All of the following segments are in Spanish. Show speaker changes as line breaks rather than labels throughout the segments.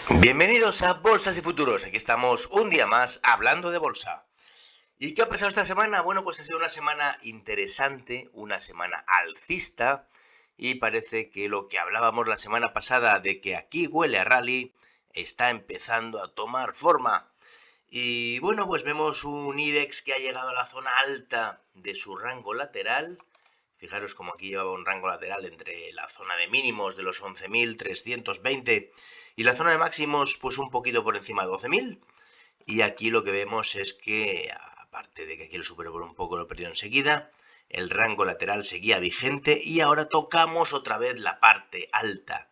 Bienvenidos a Bolsas y Futuros. Aquí estamos un día más hablando de bolsa. ¿Y qué ha pasado esta semana? Bueno, pues ha sido una semana interesante, una semana alcista, y parece que lo que hablábamos la semana pasada de que aquí huele a rally está empezando a tomar forma. Y bueno, pues vemos un IBEX que ha llegado a la zona alta de su rango lateral. Fijaros como aquí llevaba un rango lateral entre la zona de mínimos de los 11.320 y la zona de máximos pues un poquito por encima de 12.000. Y aquí lo que vemos es que, aparte de que aquí lo superó por un poco, lo perdió enseguida, el rango lateral seguía vigente y ahora tocamos otra vez la parte alta.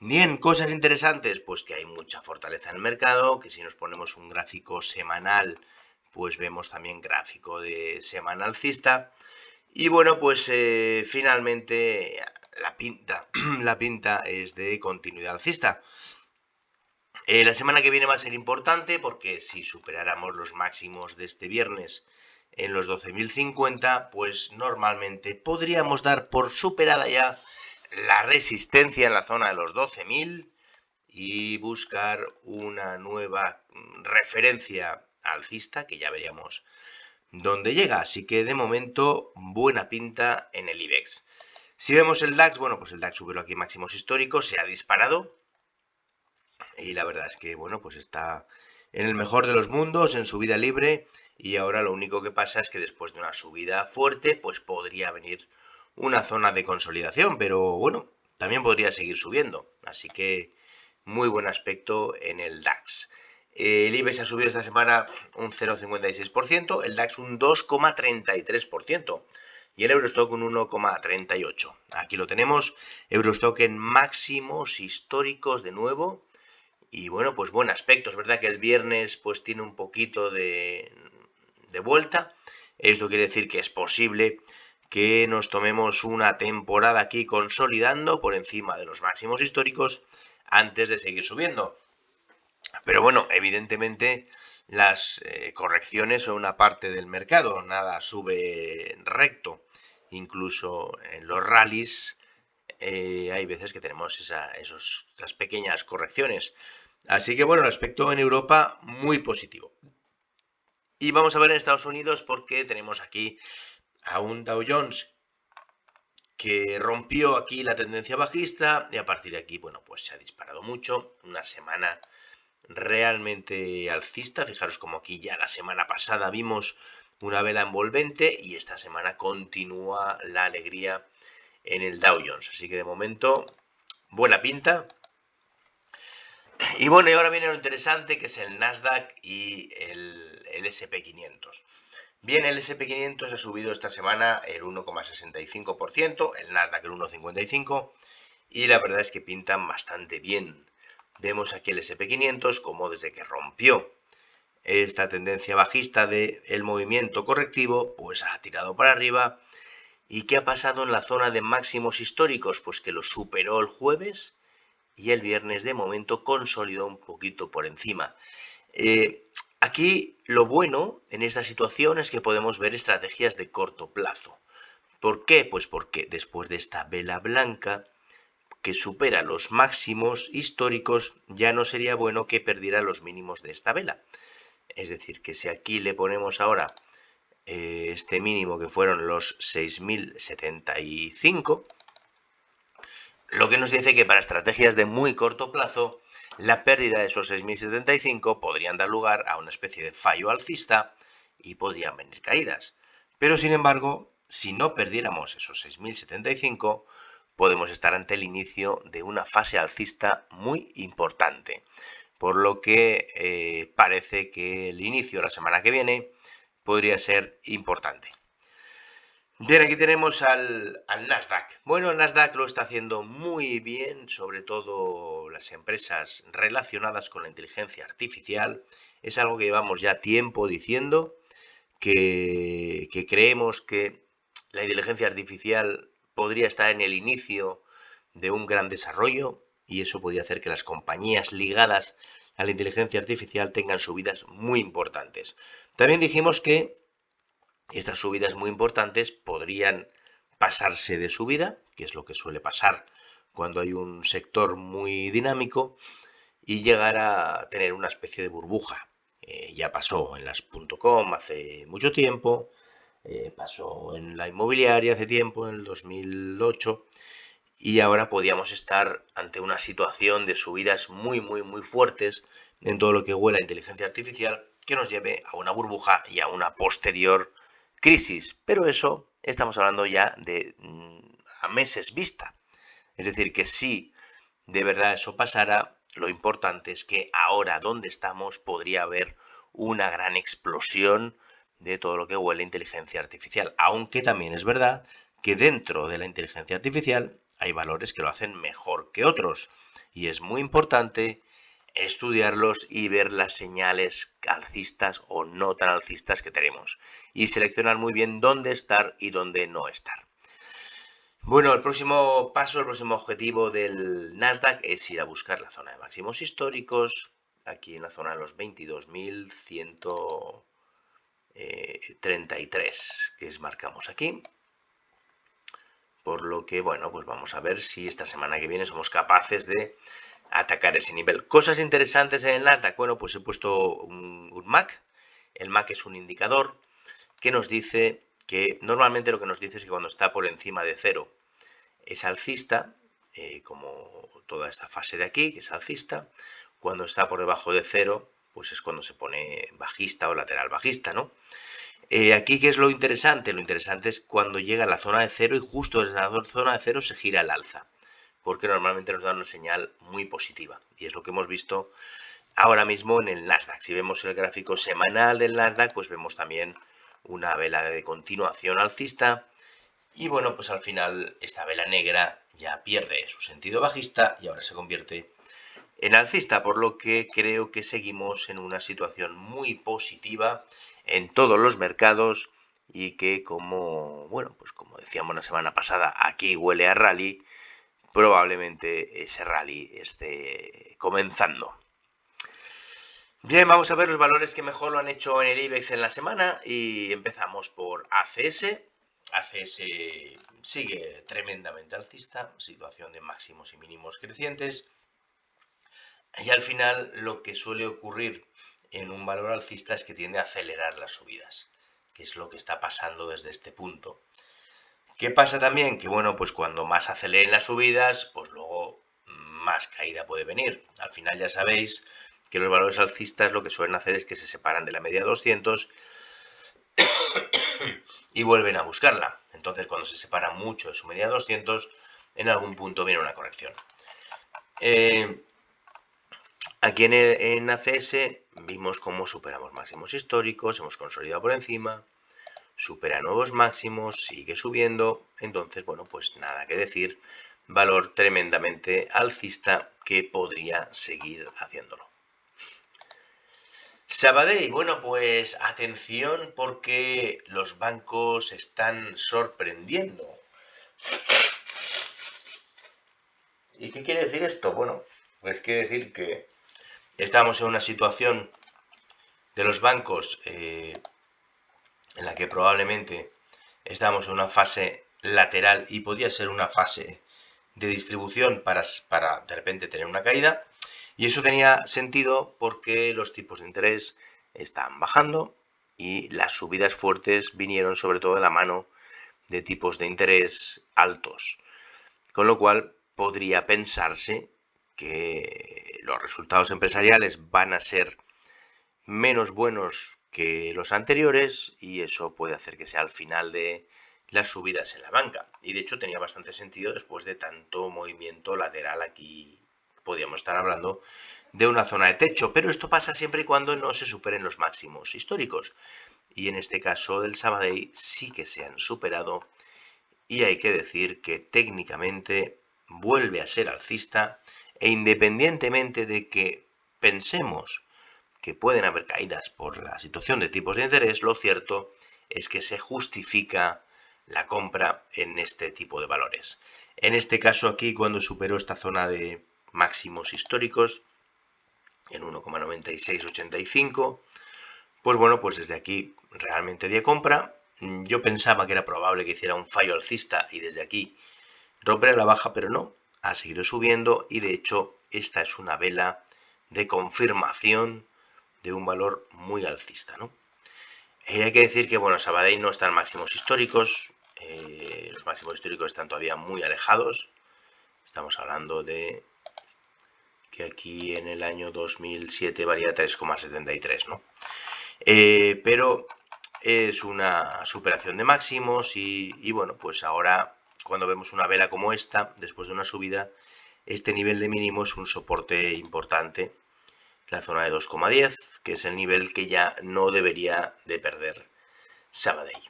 Bien, cosas interesantes, pues que hay mucha fortaleza en el mercado, que si nos ponemos un gráfico semanal, pues vemos también gráfico de semana alcista. Y bueno, pues finalmente la pinta es de continuidad alcista. La semana que viene va a ser importante porque si superáramos los máximos de este viernes en los 12.050, pues normalmente podríamos dar por superada ya la resistencia en la zona de los 12.000 y buscar una nueva referencia alcista que ya veríamos dónde llega. Así que de momento buena pinta en el IBEX. Si vemos el DAX, bueno, pues el DAX superó aquí máximos históricos, se ha disparado y la verdad es que, bueno, pues está en el mejor de los mundos, en subida libre, y ahora lo único que pasa es que después de una subida fuerte, pues podría venir una zona de consolidación, pero bueno, también podría seguir subiendo, así que muy buen aspecto en el DAX. El IBEX ha subido esta semana un 0,56%, el DAX un 2,33% y el Eurostock un 1,38%. Aquí lo tenemos, Eurostock en máximos históricos de nuevo. Y bueno, pues buen aspecto. Es verdad que el viernes pues tiene un poquito de vuelta. Esto quiere decir que es posible que nos tomemos una temporada aquí consolidando por encima de los máximos históricos antes de seguir subiendo. Pero bueno, evidentemente las correcciones son una parte del mercado. Nada sube recto. Incluso en los rallies hay veces que tenemos esas pequeñas correcciones. Así que bueno, el aspecto en Europa muy positivo. Y vamos a ver en Estados Unidos porque tenemos aquí a un Dow Jones que rompió aquí la tendencia bajista y a partir de aquí, bueno, pues se ha disparado mucho. Una semana realmente alcista. Fijaros como aquí ya la semana pasada vimos una vela envolvente y esta semana continúa la alegría en el Dow Jones. Así que de momento, buena pinta. Y bueno, y ahora viene lo interesante que es el Nasdaq y el SP500. Bien, el SP500 ha subido esta semana el 1,65%, el Nasdaq el 1,55% y la verdad es que pintan bastante bien. Vemos aquí el SP500 como desde que rompió esta tendencia bajista del movimiento correctivo, pues ha tirado para arriba. ¿Y qué ha pasado en la zona de máximos históricos? Pues que lo superó el jueves y el viernes de momento consolidó un poquito por encima. Aquí lo bueno en esta situación es que podemos ver estrategias de corto plazo. ¿Por qué? Pues porque después de esta vela blanca que supera los máximos históricos, ya no sería bueno que perdiera los mínimos de esta vela. Es decir, que si aquí le ponemos ahora este mínimo que fueron los 6.075, lo que nos dice que para estrategias de muy corto plazo, la pérdida de esos 6.075 podrían dar lugar a una especie de fallo alcista y podrían venir caídas. Pero sin embargo, si no perdiéramos esos 6.075, podemos estar ante el inicio de una fase alcista muy importante. Por lo que parece que el inicio de la semana que viene podría ser importante. Bien, aquí tenemos al Nasdaq. Bueno, el Nasdaq lo está haciendo muy bien, sobre todo las empresas relacionadas con la inteligencia artificial. Es algo que llevamos ya tiempo diciendo, que creemos que la inteligencia artificial podría estar en el inicio de un gran desarrollo y eso podría hacer que las compañías ligadas a la inteligencia artificial tengan subidas muy importantes. También dijimos que estas subidas muy importantes podrían pasarse de subida, que es lo que suele pasar cuando hay un sector muy dinámico, y llegar a tener una especie de burbuja. Ya pasó en las .com hace mucho tiempo, pasó en la inmobiliaria hace tiempo, en el 2008, y ahora podíamos estar ante una situación de subidas muy fuertes en todo lo que huele a inteligencia artificial, que nos lleve a una burbuja y a una posterior crisis. Pero eso estamos hablando ya de a meses vista. Es decir, que si de verdad eso pasara, lo importante es que ahora donde estamos podría haber una gran explosión de todo lo que huele a inteligencia artificial. Aunque también es verdad que dentro de la inteligencia artificial hay valores que lo hacen mejor que otros. Y es muy importante estudiarlos y ver las señales alcistas o no tan alcistas que tenemos. Y seleccionar muy bien dónde estar y dónde no estar. Bueno, el próximo paso, el próximo objetivo del Nasdaq es ir a buscar la zona de máximos históricos, aquí en la zona de los 22.133, que marcamos aquí. Por lo que, bueno, pues vamos a ver si esta semana que viene somos capaces de atacar ese nivel. Cosas interesantes en el Nasdaq. Bueno, pues he puesto un MAC. El MAC es un indicador que nos dice que normalmente lo que nos dice es que cuando está por encima de 0 es alcista, como toda esta fase de aquí, que es alcista. Cuando está por debajo de 0, pues es cuando se pone bajista o lateral bajista, ¿no? Aquí, ¿qué es lo interesante? Lo interesante es cuando llega a la zona de 0 y justo desde la zona de 0 se gira al alza, porque normalmente nos da una señal muy positiva. Y es lo que hemos visto ahora mismo en el Nasdaq. Si vemos el gráfico semanal del Nasdaq, pues vemos también una vela de continuación alcista. Y bueno, pues al final esta vela negra ya pierde su sentido bajista y ahora se convierte en alcista, por lo que creo que seguimos en una situación muy positiva en todos los mercados y que como, bueno, pues como decíamos la semana pasada, aquí huele a rally, probablemente ese rally esté comenzando. Bien, vamos a ver los valores que mejor lo han hecho en el IBEX en la semana y empezamos por ACS. ACS sigue tremendamente alcista, situación de máximos y mínimos crecientes. Y al final lo que suele ocurrir en un valor alcista es que tiende a acelerar las subidas, que es lo que está pasando desde este punto. ¿Qué pasa también? Que bueno, pues cuando más aceleren las subidas, pues luego más caída puede venir. Al final ya sabéis que los valores alcistas lo que suelen hacer es que se separan de la media 200 y vuelven a buscarla. Entonces cuando se separa mucho de su media 200, en algún punto viene una corrección. Aquí en ACS vimos cómo superamos máximos históricos, hemos consolidado por encima, supera nuevos máximos, sigue subiendo, entonces, bueno, pues nada que decir, valor tremendamente alcista que podría seguir haciéndolo. Sabadell, bueno, pues atención porque los bancos están sorprendiendo. ¿Y qué quiere decir esto? Bueno, pues quiere decir que estamos en una situación de los bancos en la que probablemente estamos en una fase lateral y podría ser una fase de distribución para de repente tener una caída, y eso tenía sentido porque los tipos de interés están bajando y las subidas fuertes vinieron sobre todo de la mano de tipos de interés altos, con lo cual podría pensarse que los resultados empresariales van a ser menos buenos que los anteriores y eso puede hacer que sea el final de las subidas en la banca. Y de hecho tenía bastante sentido después de tanto movimiento lateral. Aquí podríamos estar hablando de una zona de techo, pero esto pasa siempre y cuando no se superen los máximos históricos. Y en este caso del Sabadell sí que se han superado y hay que decir que técnicamente vuelve a ser alcista e independientemente de que pensemos que pueden haber caídas por la situación de tipos de interés, lo cierto es que se justifica la compra en este tipo de valores. En este caso aquí, cuando superó esta zona de máximos históricos en 1,9685, pues bueno, pues desde aquí realmente di compra. Yo pensaba que era probable que hiciera un fallo alcista y desde aquí romper a la baja, pero no, ha seguido subiendo y de hecho esta es una vela de confirmación de un valor muy alcista, ¿no? Hay que decir que, bueno, Sabadell no está en máximos históricos, los máximos históricos están todavía muy alejados. Estamos hablando de que aquí en el año 2007 valía 3,73, ¿no? Pero es una superación de máximos y bueno, pues ahora cuando vemos una vela como esta, después de una subida, este nivel de mínimo es un soporte importante, la zona de 2,10, que es el nivel que ya no debería de perder Sabadell.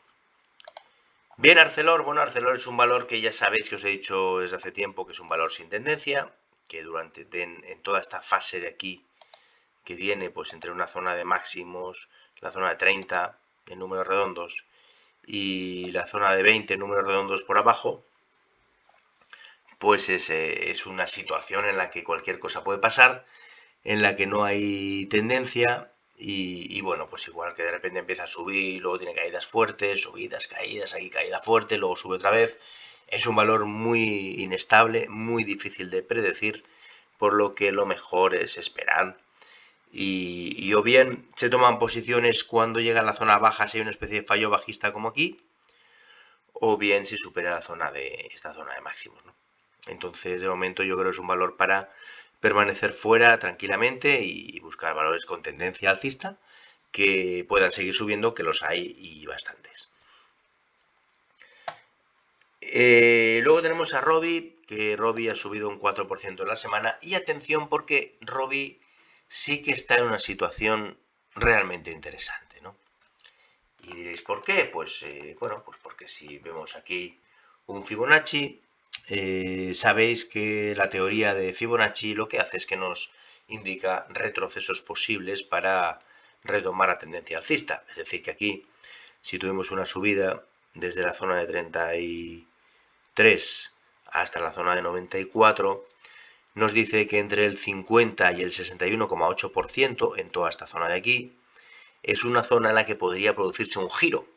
Bien, Arcelor, bueno, Arcelor es un valor que ya sabéis que os he dicho desde hace tiempo que es un valor sin tendencia, que durante en toda esta fase de aquí que viene pues entre una zona de máximos, la zona de 30 en números redondos y la zona de 20 en números redondos por abajo, pues es una situación en la que cualquier cosa puede pasar, en la que no hay tendencia y bueno, pues igual que de repente empieza a subir, luego tiene caídas fuertes, subidas, caídas, aquí caída fuerte, luego sube otra vez. Es un valor muy inestable, muy difícil de predecir, por lo que lo mejor es esperar. Y o bien se toman posiciones cuando llega a la zona baja, si hay una especie de fallo bajista como aquí, o bien si supera esta zona de máximos, ¿no? Entonces, de momento yo creo que es un valor para permanecer fuera tranquilamente y buscar valores con tendencia alcista que puedan seguir subiendo, que los hay y bastantes. Luego tenemos a Robi, que Robi ha subido un 4% en la semana. Y atención porque Robi sí que está en una situación realmente interesante, ¿no? Y diréis, ¿por qué? Pues bueno, pues porque si vemos aquí un Fibonacci, sabéis que la teoría de Fibonacci lo que hace es que nos indica retrocesos posibles para retomar la tendencia alcista. Es decir, que aquí, si tuvimos una subida desde la zona de 33 hasta la zona de 94, nos dice que entre el 50 y el 61,8% en toda esta zona de aquí, es una zona en la que podría producirse un giro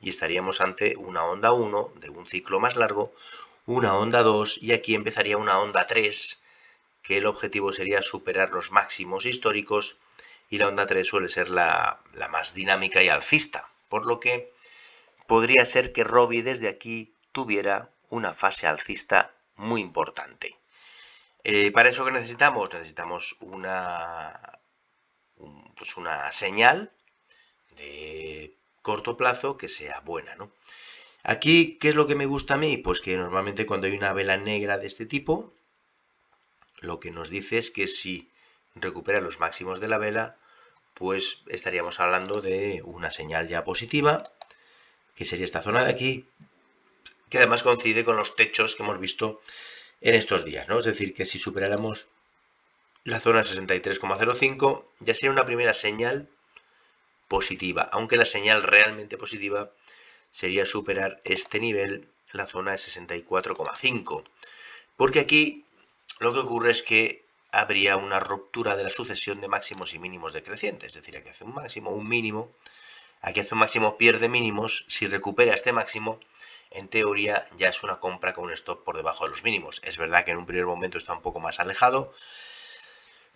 y estaríamos ante una onda 1 de un ciclo más largo, una onda 2 y aquí empezaría una onda 3, que el objetivo sería superar los máximos históricos y la onda 3 suele ser la más dinámica y alcista, por lo que podría ser que Robi desde aquí tuviera una fase alcista muy importante. ¿Para eso qué necesitamos? Necesitamos una señal de corto plazo que sea buena, ¿no? Aquí, ¿qué es lo que me gusta a mí? Pues que normalmente cuando hay una vela negra de este tipo, lo que nos dice es que si recupera los máximos de la vela, pues estaríamos hablando de una señal ya positiva, que sería esta zona de aquí, que además coincide con los techos que hemos visto en estos días, ¿no? Es decir, que si superáramos la zona 63,05, ya sería una primera señal positiva, aunque la señal realmente positiva sería superar este nivel, la zona de 64,5, porque aquí lo que ocurre es que habría una ruptura de la sucesión de máximos y mínimos decrecientes, es decir, aquí hace un máximo, un mínimo, aquí hace un máximo, pierde mínimos, si recupera este máximo, en teoría ya es una compra con un stop por debajo de los mínimos. Es verdad que en un primer momento está un poco más alejado,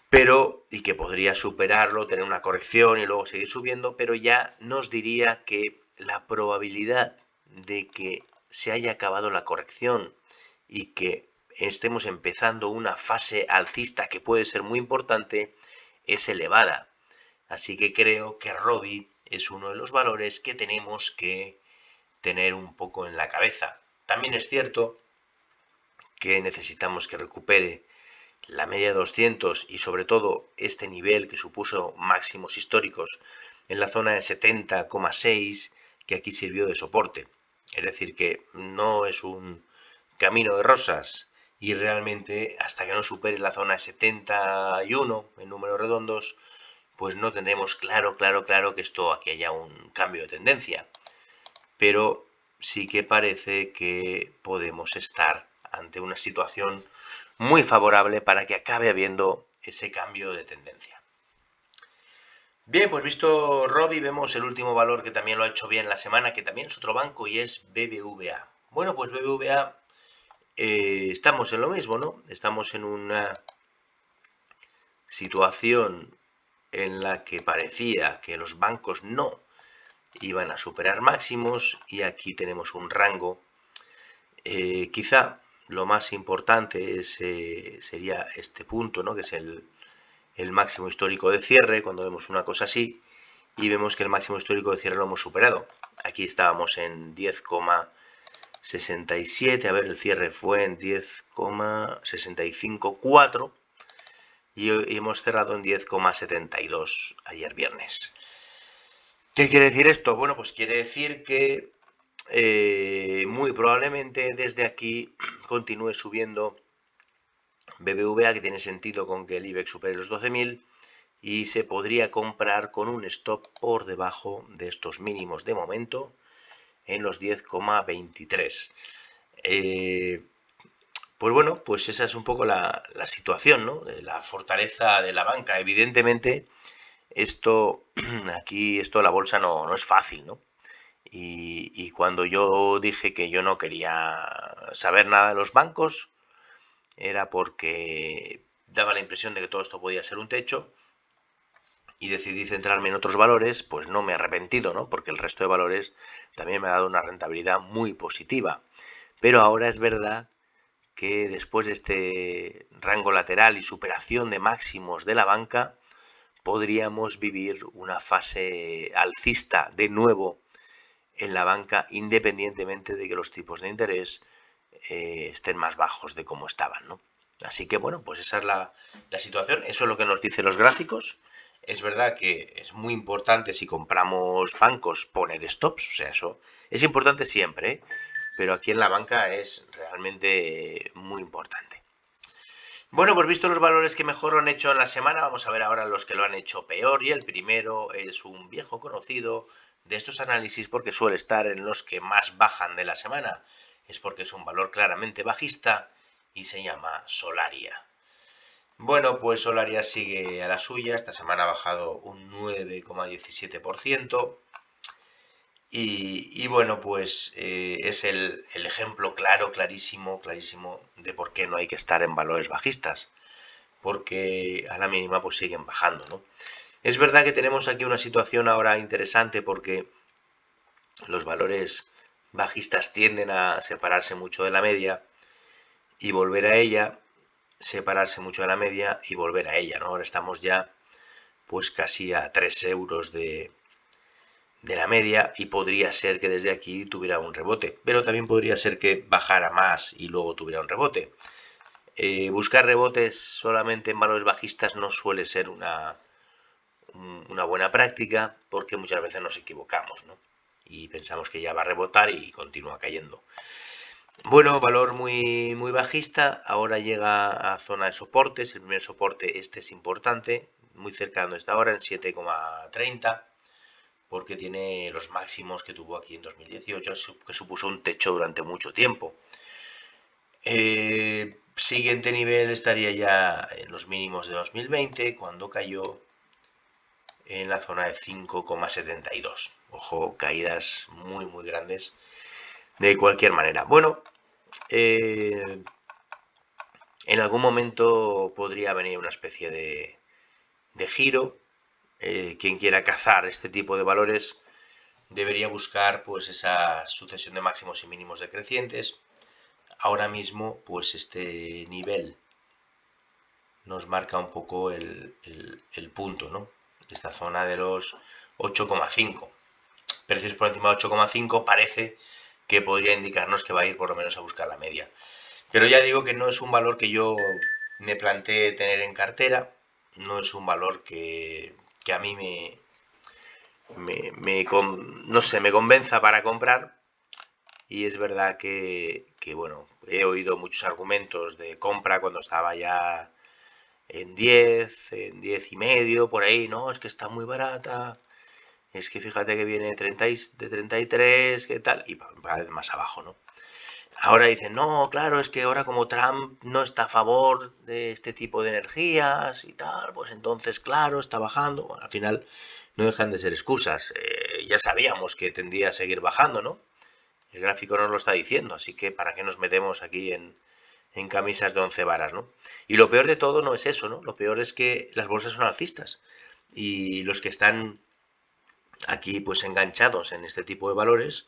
pero y que podría superarlo, tener una corrección y luego seguir subiendo, pero ya nos diría que la probabilidad de que se haya acabado la corrección y que estemos empezando una fase alcista que puede ser muy importante es elevada. Así que creo que Robi es uno de los valores que tenemos que tener un poco en la cabeza. También es cierto que necesitamos que recupere la media de 200 y sobre todo este nivel que supuso máximos históricos en la zona de 70,6 que aquí sirvió de soporte. Es decir, que no es un camino de rosas y realmente hasta que no supere la zona de 71 en números redondos, pues no tendremos claro que esto aquí haya un cambio de tendencia. Pero sí que parece que podemos estar ante una situación muy favorable para que acabe habiendo ese cambio de tendencia. Bien, pues visto Robi, vemos el último valor que también lo ha hecho bien la semana, que también es otro banco y es BBVA. Bueno, pues BBVA estamos en lo mismo, ¿no? Estamos en una situación en la que parecía que los bancos no iban a superar máximos y aquí tenemos un rango. Quizá lo más importante sería este punto, ¿no? Que es el máximo histórico de cierre, cuando vemos una cosa así y vemos que el máximo histórico de cierre lo hemos superado. Aquí estábamos en 10,67, a ver, el cierre fue en 10,654 y hemos cerrado en 10,72 ayer viernes. ¿Qué quiere decir esto? Bueno, pues quiere decir que muy probablemente desde aquí continúe subiendo BBVA, que tiene sentido con que el IBEX supere los 12.000 y se podría comprar con un stop por debajo de estos mínimos de momento en los 10,23. Pues bueno, pues esa es un poco la situación, ¿no? De la fortaleza de la banca. Evidentemente, esto la bolsa no es fácil, ¿no? Y cuando yo dije que yo no quería saber nada de los bancos, era porque daba la impresión de que todo esto podía ser un techo y decidí centrarme en otros valores, pues no me he arrepentido, ¿no? Porque el resto de valores también me ha dado una rentabilidad muy positiva. Pero ahora es verdad que después de este rango lateral y superación de máximos de la banca, podríamos vivir una fase alcista de nuevo en la banca, independientemente de que los tipos de interés estén más bajos de como estaban, ¿no? Así que bueno, pues esa es la situación, eso es lo que nos dicen los gráficos. Es verdad que es muy importante si compramos bancos poner stops, o sea, eso es importante siempre, ¿eh? Pero aquí en la banca es realmente muy importante. Bueno, pues visto los valores que mejor lo han hecho en la semana, vamos a ver ahora los que lo han hecho peor. Y el primero es un viejo conocido de estos análisis porque suele estar en los que más bajan de la semana. Es porque es un valor claramente bajista y se llama Solaria. Bueno, pues Solaria sigue a la suya. Esta semana ha bajado un 9,17%. Y bueno, pues es el ejemplo clarísimo de por qué no hay que estar en valores bajistas. Porque a la mínima pues siguen bajando, ¿no? Es verdad que tenemos aquí una situación ahora interesante porque los valores bajistas tienden a separarse mucho de la media y volver a ella, separarse mucho de la media y volver a ella, ¿no? Ahora estamos ya pues casi a 3 euros de la media y podría ser que desde aquí tuviera un rebote, pero también podría ser que bajara más y luego tuviera un rebote. Buscar rebotes solamente en valores bajistas no suele ser una buena práctica porque muchas veces nos equivocamos, ¿no? Y pensamos que ya va a rebotar y continúa cayendo. Bueno, valor muy bajista, ahora llega a zona de soportes. El primer soporte este es importante, muy cerca de donde está ahora, en 7,30, porque tiene los máximos que tuvo aquí en 2018, que supuso un techo durante mucho tiempo. Siguiente nivel estaría ya en los mínimos de 2020, cuando cayó en la zona de 5,72. Ojo, caídas muy grandes de cualquier manera. Bueno, en algún momento podría venir una especie de giro. Quien quiera cazar este tipo de valores debería buscar pues esa sucesión de máximos y mínimos decrecientes. Ahora mismo pues este nivel nos marca un poco el punto, ¿no? Esta zona de los 8,5. Precios por encima de 8,5 parece que podría indicarnos que va a ir por lo menos a buscar la media. Pero ya digo que no es un valor que yo me plantee tener en cartera, no es un valor que a mí no sé, me convenza para comprar. Y es verdad que, bueno, he oído muchos argumentos de compra cuando estaba ya en 10 y medio, por ahí, no, es que está muy barata, es que fíjate que viene de 33, ¿qué tal? Y cada vez más abajo, ¿no? Ahora dicen, no, claro, es que ahora como Trump no está a favor de este tipo de energías y tal, pues entonces, claro, está bajando. Bueno, al final no dejan de ser excusas. Ya sabíamos que tendría a seguir bajando, ¿no? El gráfico nos lo está diciendo, así que ¿para qué nos metemos aquí en en camisas de 11 varas, ¿no? Y lo peor de todo no es eso, ¿no? Lo peor es que las bolsas son alcistas y los que están aquí pues enganchados en este tipo de valores,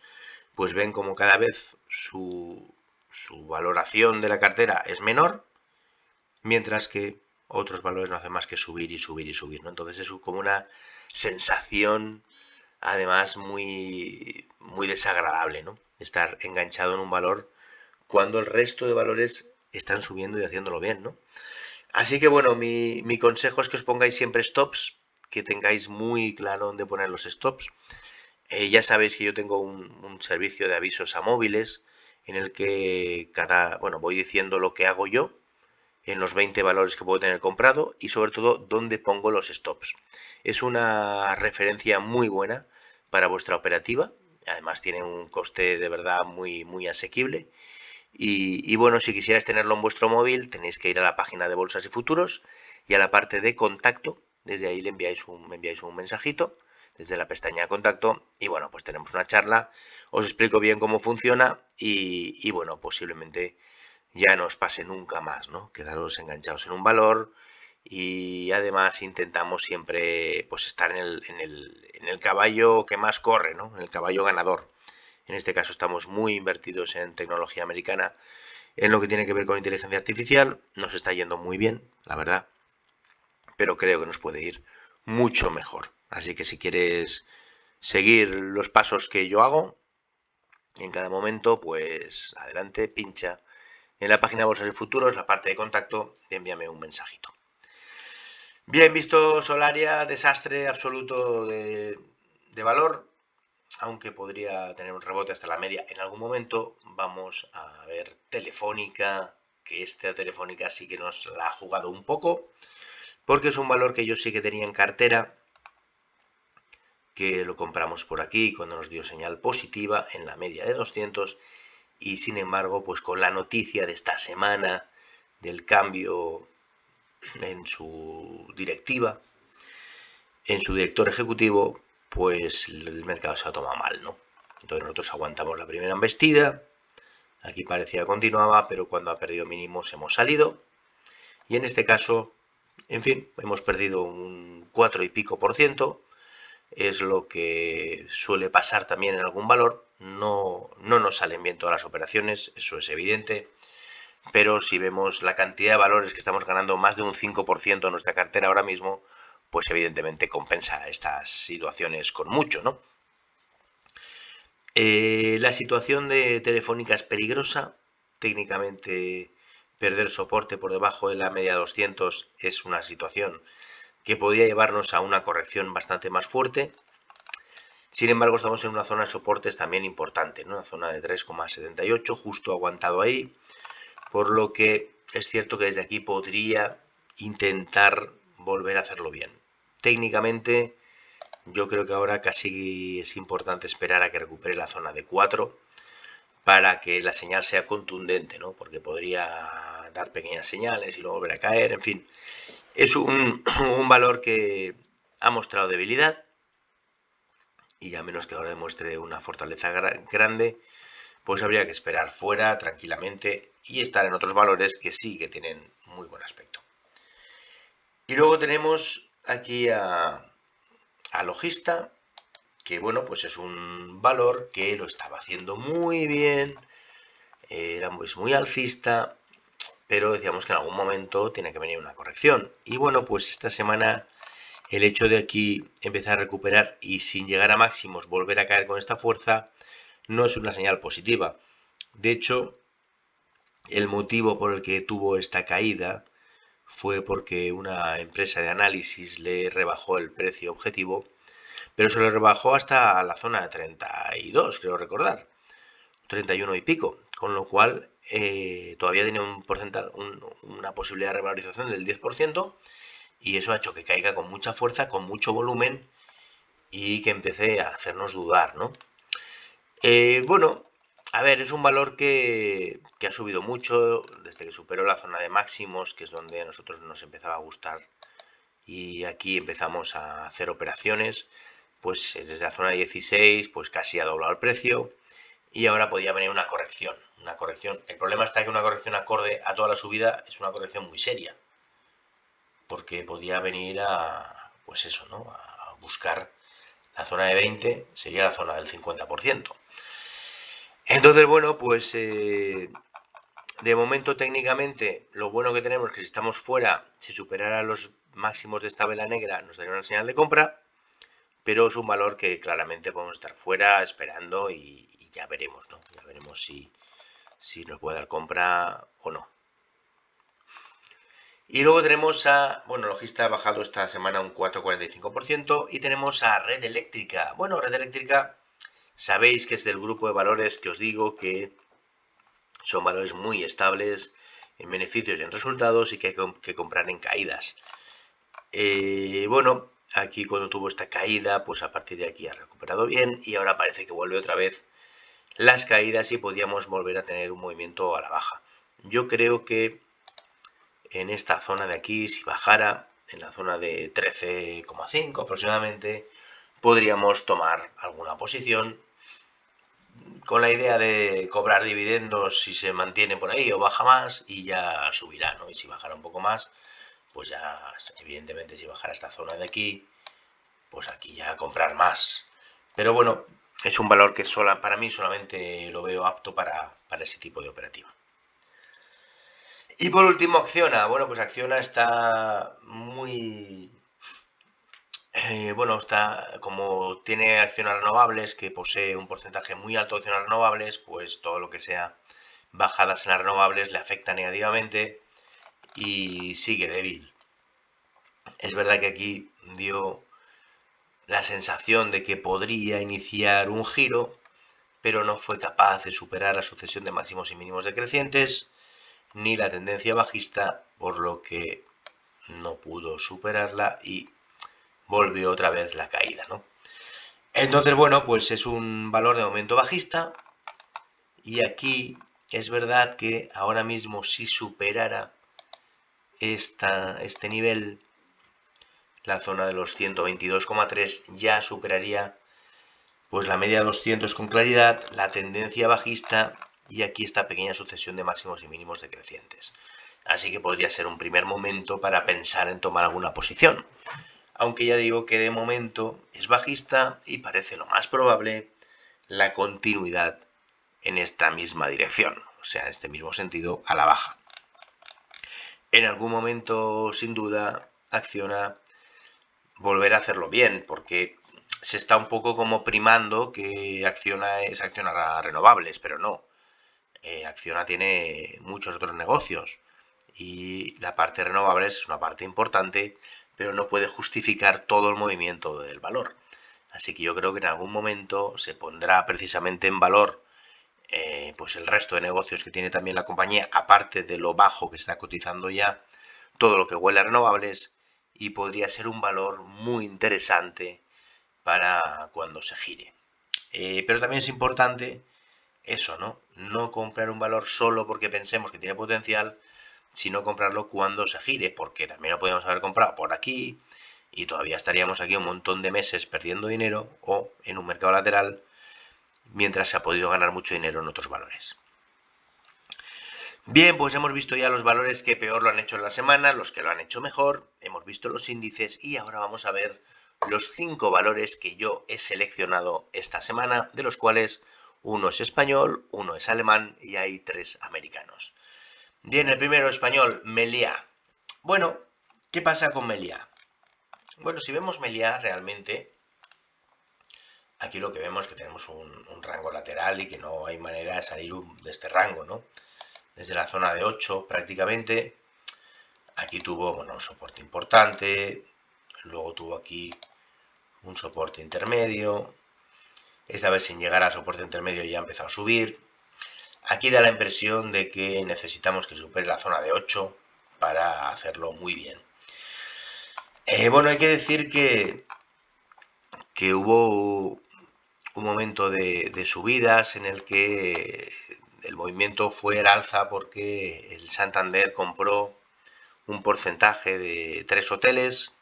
pues ven como cada vez su valoración de la cartera es menor, mientras que otros valores no hacen más que subir y subir y subir, ¿no? Entonces es como una sensación además muy desagradable, ¿no? Estar enganchado en un valor cuando el resto de valores están subiendo y haciéndolo bien, ¿no? Así que bueno, mi consejo es que os pongáis siempre stops, que tengáis muy claro dónde poner los stops. Ya sabéis que yo tengo un servicio de avisos a móviles en el que voy diciendo lo que hago yo en los 20 valores que puedo tener comprado y sobre todo dónde pongo los stops. Es una referencia muy buena para vuestra operativa, además tiene un coste de verdad muy asequible. Y bueno, si quisierais tenerlo en vuestro móvil, tenéis que ir a la página de Bolsas y Futuros y a la parte de contacto. Desde ahí me enviáis un mensajito, desde la pestaña de contacto. Y bueno, pues tenemos una charla. Os explico bien cómo funciona y bueno, posiblemente ya no os pase nunca más, ¿no? Quedaros enganchados en un valor y además intentamos siempre pues estar en el caballo que más corre, ¿no? En el caballo ganador. En este caso estamos muy invertidos en tecnología americana, en lo que tiene que ver con inteligencia artificial. Nos está yendo muy bien, la verdad, pero creo que nos puede ir mucho mejor. Así que si quieres seguir los pasos que yo hago en cada momento, pues adelante, pincha en la página de Bolsas y Futuros, la parte de contacto, y envíame un mensajito. Bien, visto Solaria, desastre absoluto de valor, aunque podría tener un rebote hasta la media en algún momento. Vamos a ver Telefónica, que esta Telefónica sí que nos la ha jugado un poco, porque es un valor que yo sí que tenía en cartera, que lo compramos por aquí cuando nos dio señal positiva en la media de 200 y sin embargo, pues con la noticia de esta semana del cambio en su directiva, en su director ejecutivo, pues el mercado se ha tomado mal, ¿no? Entonces nosotros aguantamos la primera embestida, aquí parecía que continuaba, pero cuando ha perdido mínimos hemos salido, y en este caso, en fin, hemos perdido un 4 y pico por ciento, es lo que suele pasar también en algún valor, no nos salen bien todas las operaciones, eso es evidente, pero si vemos la cantidad de valores que estamos ganando, más de un 5% en nuestra cartera ahora mismo, pues evidentemente compensa estas situaciones con mucho, ¿no? La situación de Telefónica es peligrosa. Técnicamente, perder soporte por debajo de la media 200 es una situación que podría llevarnos a una corrección bastante más fuerte. Sin embargo, estamos en una zona de soportes también importante, ¿no? Una zona de 3,78, justo aguantado ahí, por lo que es cierto que desde aquí podría intentar volver a hacerlo bien. Técnicamente, yo creo que ahora casi es importante esperar a que recupere la zona de 4 para que la señal sea contundente, ¿no? Porque podría dar pequeñas señales y luego volver a caer, en fin. Es un valor que ha mostrado debilidad y a menos que ahora demuestre una fortaleza grande, pues habría que esperar fuera tranquilamente y estar en otros valores que sí que tienen muy buen aspecto. Y luego tenemos aquí a Logista, que bueno, pues es un valor que lo estaba haciendo muy bien, era muy alcista, pero decíamos que en algún momento tiene que venir una corrección. Y bueno, pues esta semana el hecho de aquí empezar a recuperar y sin llegar a máximos volver a caer con esta fuerza no es una señal positiva. De hecho, el motivo por el que tuvo esta caída fue porque una empresa de análisis le rebajó el precio objetivo, pero se lo rebajó hasta la zona de 32, creo recordar, 31 y pico, con lo cual todavía tiene una posibilidad de revalorización del 10% y eso ha hecho que caiga con mucha fuerza, con mucho volumen y que empiece a hacernos dudar, ¿no? Bueno, a ver, es un valor que ha subido mucho desde que superó la zona de máximos, que es donde a nosotros nos empezaba a gustar. Y aquí empezamos a hacer operaciones, pues desde la zona de 16, pues casi ha doblado el precio. y ahora podía venir una corrección. El problema está que una corrección acorde a toda la subida es una corrección muy seria, porque podía venir a, pues eso, ¿no? A buscar la zona de 20, sería la zona del 50%. Entonces, bueno, pues de momento técnicamente lo bueno que tenemos es que si estamos fuera, si superara los máximos de esta vela negra nos daría una señal de compra, pero es un valor que claramente podemos estar fuera esperando y ya veremos, ¿no? Ya veremos si nos puede dar compra o no. Y luego tenemos a, bueno, Logista ha bajado esta semana un 4,45% y tenemos a Red Eléctrica. Bueno, Red Eléctrica, sabéis que es del grupo de valores que os digo que son valores muy estables en beneficios y en resultados y que hay que comprar en caídas. Bueno, aquí cuando tuvo esta caída, pues a partir de aquí ha recuperado bien y ahora parece que vuelve otra vez las caídas y podríamos volver a tener un movimiento a la baja. Yo creo que en esta zona de aquí, si bajara en la zona de 13,5 aproximadamente, podríamos tomar alguna posición con la idea de cobrar dividendos si se mantiene por ahí o baja más y ya subirá, ¿no? Y si bajara un poco más, pues ya evidentemente si bajara esta zona de aquí, pues aquí ya comprar más. Pero bueno, es un valor que para mí solamente lo veo apto para ese tipo de operativa. Y por último, Acciona. Bueno, pues Acciona está muy... bueno, está como tiene acciones renovables, que posee un porcentaje muy alto de acciones renovables, pues todo lo que sea bajadas en las renovables le afecta negativamente y sigue débil. Es verdad que aquí dio la sensación de que podría iniciar un giro, pero no fue capaz de superar la sucesión de máximos y mínimos decrecientes ni la tendencia bajista, por lo que no pudo superarla y volvió otra vez la caída, ¿no? Entonces, bueno, pues es un valor de momento bajista y aquí es verdad que ahora mismo si superara este nivel, la zona de los 122,3 ya superaría pues la media de 200 con claridad, la tendencia bajista y aquí esta pequeña sucesión de máximos y mínimos decrecientes. Así que podría ser un primer momento para pensar en tomar alguna posición. Aunque ya digo que de momento es bajista y parece lo más probable la continuidad en esta misma dirección, o sea, en este mismo sentido, a la baja. En algún momento, sin duda, Acciona volverá a hacerlo bien, porque se está un poco como primando que Acciona es Acciona renovables, pero no. Acciona tiene muchos otros negocios y la parte de renovables es una parte importante, pero no puede justificar todo el movimiento del valor. Así que yo creo que en algún momento se pondrá precisamente en valor pues el resto de negocios que tiene también la compañía, aparte de lo bajo que está cotizando ya, todo lo que huele a renovables, y podría ser un valor muy interesante para cuando se gire. Pero también es importante eso, ¿no? No comprar un valor solo porque pensemos que tiene potencial, sino comprarlo cuando se gire, porque también lo podemos haber comprado por aquí y todavía estaríamos aquí un montón de meses perdiendo dinero o en un mercado lateral mientras se ha podido ganar mucho dinero en otros valores. Bien, pues hemos visto ya los valores que peor lo han hecho en la semana, los que lo han hecho mejor, hemos visto los índices y ahora vamos a ver los 5 valores que yo he seleccionado esta semana, de los cuales uno es español, uno es alemán y hay 3 americanos. Bien, el primero español, Meliá. Bueno, ¿qué pasa con Meliá? Bueno, si vemos Meliá realmente, aquí lo que vemos es que tenemos un rango lateral y que no hay manera de salir de este rango, ¿no? Desde la zona de 8 prácticamente, aquí tuvo, bueno, un soporte importante, luego tuvo aquí un soporte intermedio, esta vez sin llegar al soporte intermedio ya ha empezado a subir. Aquí da la impresión de que necesitamos que supere la zona de 8 para hacerlo muy bien. Bueno, hay que decir que hubo un momento de subidas en el que el movimiento fue al alza porque el Santander compró un porcentaje de 3 hoteles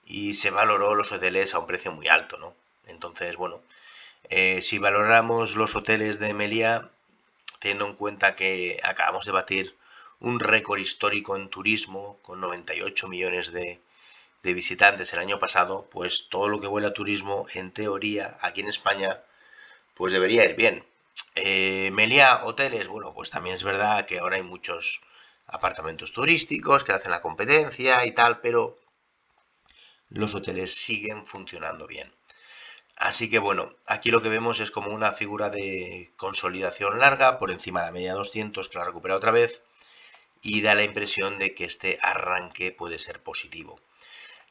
y se valoró los hoteles a un precio muy alto, ¿no? Entonces, bueno, Si valoramos los hoteles de Meliá, teniendo en cuenta que acabamos de batir un récord histórico en turismo con 98 millones de visitantes el año pasado, pues todo lo que huele a turismo, en teoría, aquí en España, pues debería ir bien. Meliá, hoteles, bueno, pues también es verdad que ahora hay muchos apartamentos turísticos que hacen la competencia y tal, pero los hoteles siguen funcionando bien. Así que bueno, aquí lo que vemos es como una figura de consolidación larga por encima de la media 200 que la recupera otra vez y da la impresión de que este arranque puede ser positivo.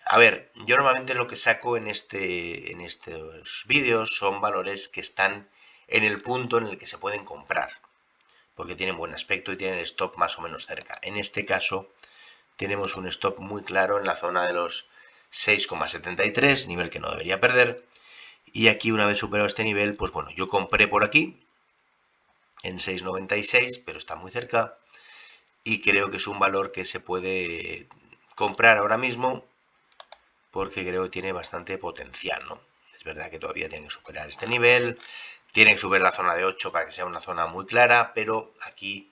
A ver, yo normalmente lo que saco en estos vídeos son valores que están en el punto en el que se pueden comprar, porque tienen buen aspecto y tienen el stop más o menos cerca. En este caso tenemos un stop muy claro en la zona de los 6,73, nivel que no debería perder. Y aquí, una vez superado este nivel, pues bueno, yo compré por aquí en 6,96, pero está muy cerca y creo que es un valor que se puede comprar ahora mismo porque creo que tiene bastante potencial, ¿no? Es verdad que todavía tiene que superar este nivel, tiene que subir la zona de 8 para que sea una zona muy clara, pero aquí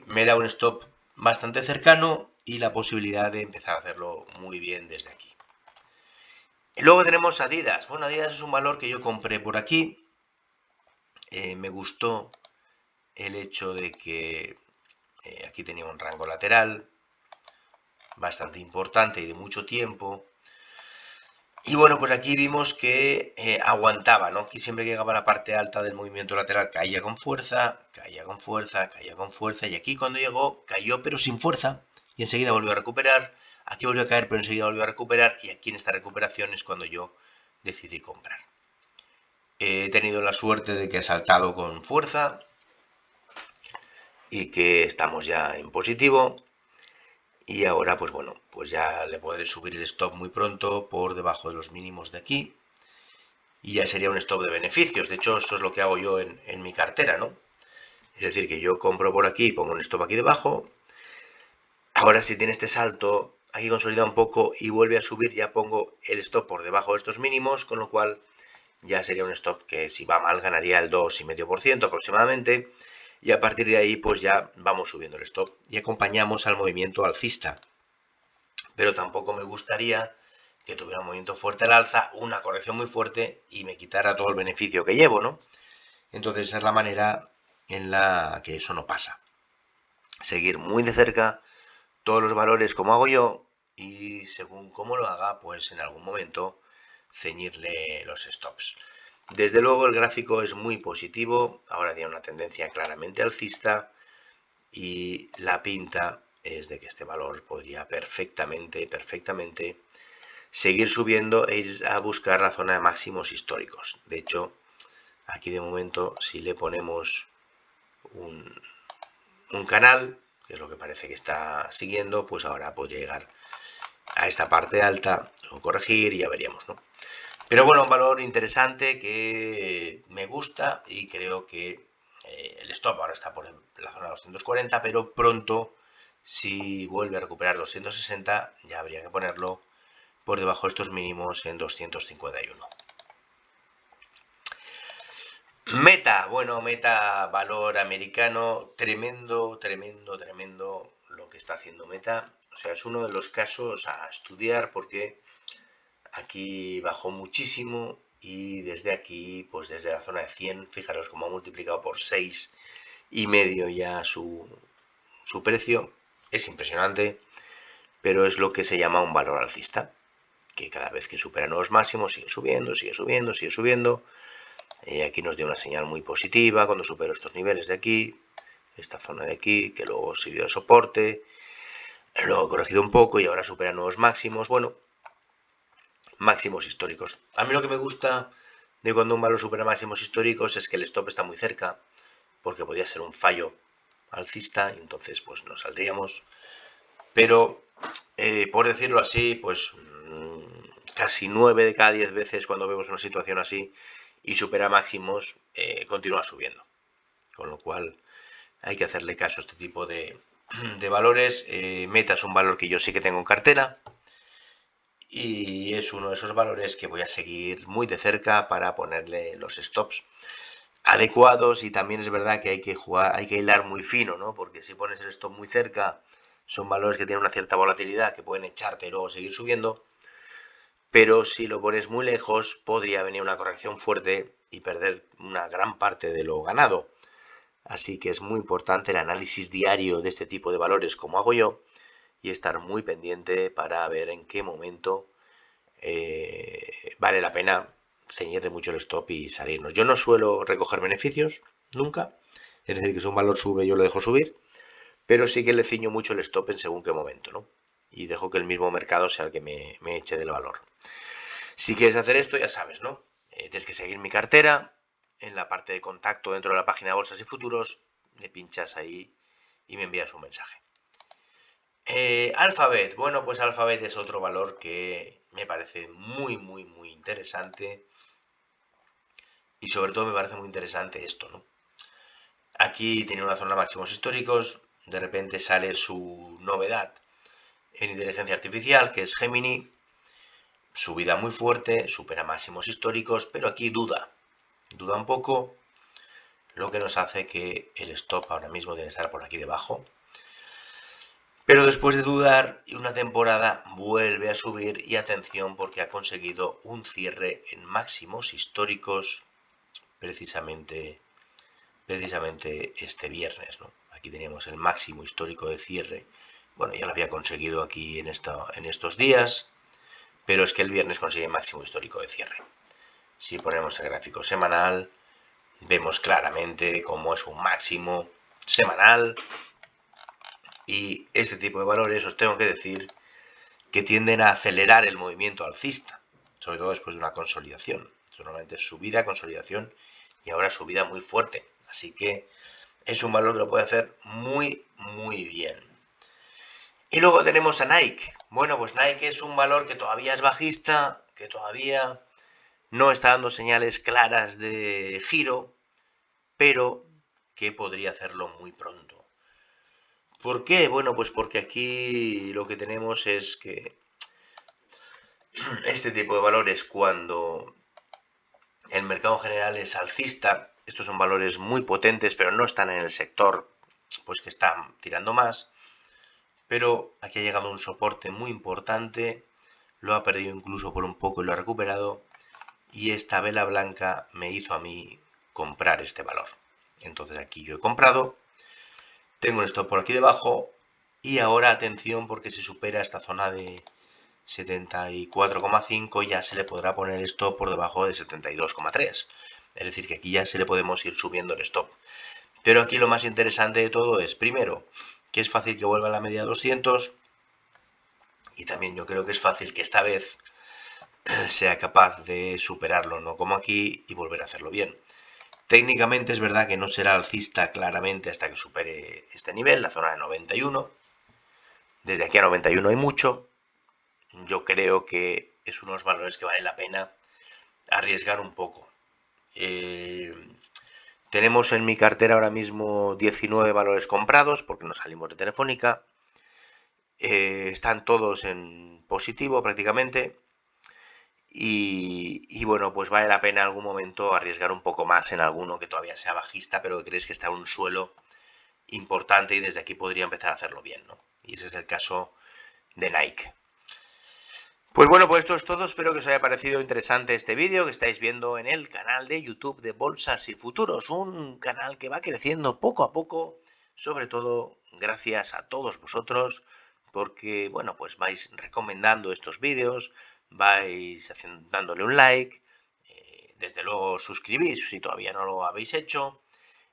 me da un stop bastante cercano y la posibilidad de empezar a hacerlo muy bien desde aquí. Y luego tenemos Adidas. Bueno, Adidas es un valor que yo compré por aquí. Me gustó el hecho de que aquí tenía un rango lateral bastante importante y de mucho tiempo. Y bueno, pues aquí vimos que aguantaba, ¿no? Que siempre que llegaba a la parte alta del movimiento lateral caía con fuerza, caía con fuerza, caía con fuerza. Y aquí cuando llegó, cayó pero sin fuerza. Y enseguida volvió a recuperar. Aquí volvió a caer pero enseguida volvió a recuperar. Y aquí en esta recuperación es cuando yo decidí comprar. He tenido la suerte de que ha saltado con fuerza y que estamos ya en positivo. Y ahora, pues bueno, pues ya le podré subir el stop muy pronto por debajo de los mínimos de aquí. Y ya sería un stop de beneficios. De hecho, esto es lo que hago yo en mi cartera, ¿no? Es decir, que yo compro por aquí, pongo un stop aquí debajo. Ahora si tiene este salto, aquí consolida un poco y vuelve a subir, ya pongo el stop por debajo de estos mínimos, con lo cual ya sería un stop que si va mal ganaría el 2,5% aproximadamente. Y a partir de ahí, pues ya vamos subiendo el stop y acompañamos al movimiento alcista. Pero tampoco me gustaría que tuviera un movimiento fuerte al alza, una corrección muy fuerte y me quitara todo el beneficio que llevo, ¿no? Entonces esa es la manera en la que eso no pasa. Seguir muy de cerca todos los valores como hago yo y según cómo lo haga, pues en algún momento ceñirle los stops. Desde luego el gráfico es muy positivo, ahora tiene una tendencia claramente alcista y la pinta es de que este valor podría perfectamente seguir subiendo e ir a buscar la zona de máximos históricos. De hecho, aquí de momento si le ponemos un canal, que es lo que parece que está siguiendo, pues ahora podría llegar a esta parte alta o corregir y ya veríamos, ¿no? Pero bueno, un valor interesante que me gusta y creo que el stop ahora está por la zona de 240, pero pronto, si vuelve a recuperar 260, ya habría que ponerlo por debajo de estos mínimos en 251. Meta, bueno, Meta, valor americano, tremendo lo que está haciendo Meta. O sea, es uno de los casos a estudiar porque aquí bajó muchísimo y desde aquí, pues desde la zona de 100, fijaros cómo ha multiplicado por 6,5 ya su precio. Es impresionante, pero es lo que se llama un valor alcista, que cada vez que supera nuevos máximos sigue subiendo, sigue subiendo, sigue subiendo. Aquí nos dio una señal muy positiva cuando superó estos niveles de aquí, esta zona de aquí, que luego sirvió de soporte, luego ha corregido un poco y ahora supera nuevos máximos. Bueno, máximos históricos. A mí lo que me gusta de cuando un valor supera máximos históricos es que el stop está muy cerca, porque podría ser un fallo alcista y entonces pues nos saldríamos. Pero, por decirlo así, pues casi 9 de cada 10 veces cuando vemos una situación así y supera máximos, continúa subiendo. Con lo cual hay que hacerle caso a este tipo de valores. Meta es un valor que yo sí que tengo en cartera y es uno de esos valores que voy a seguir muy de cerca para ponerle los stops adecuados. Y también es verdad que hay que jugar, hay que hilar muy fino, ¿no? Porque si pones el stop muy cerca, son valores que tienen una cierta volatilidad, que pueden echarte y luego seguir subiendo, pero si lo pones muy lejos, podría venir una corrección fuerte y perder una gran parte de lo ganado. Así que es muy importante el análisis diario de este tipo de valores, como hago yo, y estar muy pendiente para ver en qué momento vale la pena ceñirle mucho el stop y salirnos. Yo no suelo recoger beneficios, nunca. Es decir, que si un valor sube, yo lo dejo subir, pero sí que le ciño mucho el stop en según qué momento, ¿no? Y dejo que el mismo mercado sea el que me eche del valor. Si quieres hacer esto, ya sabes, ¿no? Tienes que seguir mi cartera. En la parte de contacto dentro de la página de Bolsas y Futuros, le pinchas ahí y me envías un mensaje. Alphabet. Bueno, pues Alphabet es otro valor que me parece muy, muy, muy interesante. Y sobre todo me parece muy interesante esto, ¿no? Aquí tiene una zona de máximos históricos. De repente sale su novedad en inteligencia artificial, que es Gemini. Subida muy fuerte, supera máximos históricos, pero aquí duda un poco, lo que nos hace que el stop ahora mismo debe estar por aquí debajo. Pero después de dudar y una temporada vuelve a subir, y atención porque ha conseguido un cierre en máximos históricos precisamente este viernes, ¿no? Aquí teníamos el máximo histórico de cierre. Bueno, ya lo había conseguido aquí en estos días, pero es que el viernes consigue máximo histórico de cierre. Si ponemos el gráfico semanal, vemos claramente cómo es un máximo semanal, y este tipo de valores os tengo que decir que tienden a acelerar el movimiento alcista, sobre todo después de una consolidación. Normalmente subida, consolidación y ahora subida muy fuerte. Así que es un valor que lo puede hacer muy, muy bien. Y luego tenemos a Nike. Bueno, pues Nike es un valor que todavía es bajista, que todavía no está dando señales claras de giro, pero que podría hacerlo muy pronto. ¿Por qué? Bueno, pues porque aquí lo que tenemos es que este tipo de valores, cuando el mercado general es alcista, estos son valores muy potentes, pero no están en el sector pues que están tirando más. Pero aquí ha llegado un soporte muy importante, lo ha perdido incluso por un poco y lo ha recuperado, y esta vela blanca me hizo a mí comprar este valor. Entonces aquí yo he comprado, tengo el stop por aquí debajo, y ahora atención porque si supera esta zona de 74,5 ya se le podrá poner el stop por debajo de 72,3. Es decir, que aquí ya se le podemos ir subiendo el stop. Pero aquí lo más interesante de todo es, primero, que es fácil que vuelva a la media de 200, y también yo creo que es fácil que esta vez sea capaz de superarlo, no como aquí, y volver a hacerlo bien. Técnicamente es verdad que no será alcista claramente hasta que supere este nivel, la zona de 91. Desde aquí a 91 hay mucho. Yo creo que es unos valores que vale la pena arriesgar un poco. Tenemos en mi cartera ahora mismo 19 valores comprados porque nos salimos de Telefónica. Están todos en positivo prácticamente. Y bueno, pues vale la pena en algún momento arriesgar un poco más en alguno que todavía sea bajista, pero que crees que está en un suelo importante y desde aquí podría empezar a hacerlo bien, ¿no? Y ese es el caso de Nike. Pues bueno, pues esto es todo. Espero que os haya parecido interesante este vídeo que estáis viendo en el canal de YouTube de Bolsas y Futuros. Un canal que va creciendo poco a poco, sobre todo gracias a todos vosotros, porque, bueno, pues vais recomendando estos vídeos, vais dándole un like, desde luego suscribís si todavía no lo habéis hecho,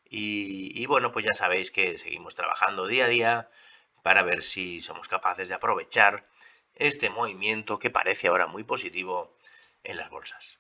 y bueno, pues ya sabéis que seguimos trabajando día a día para ver si somos capaces de aprovechar este movimiento que parece ahora muy positivo en las bolsas.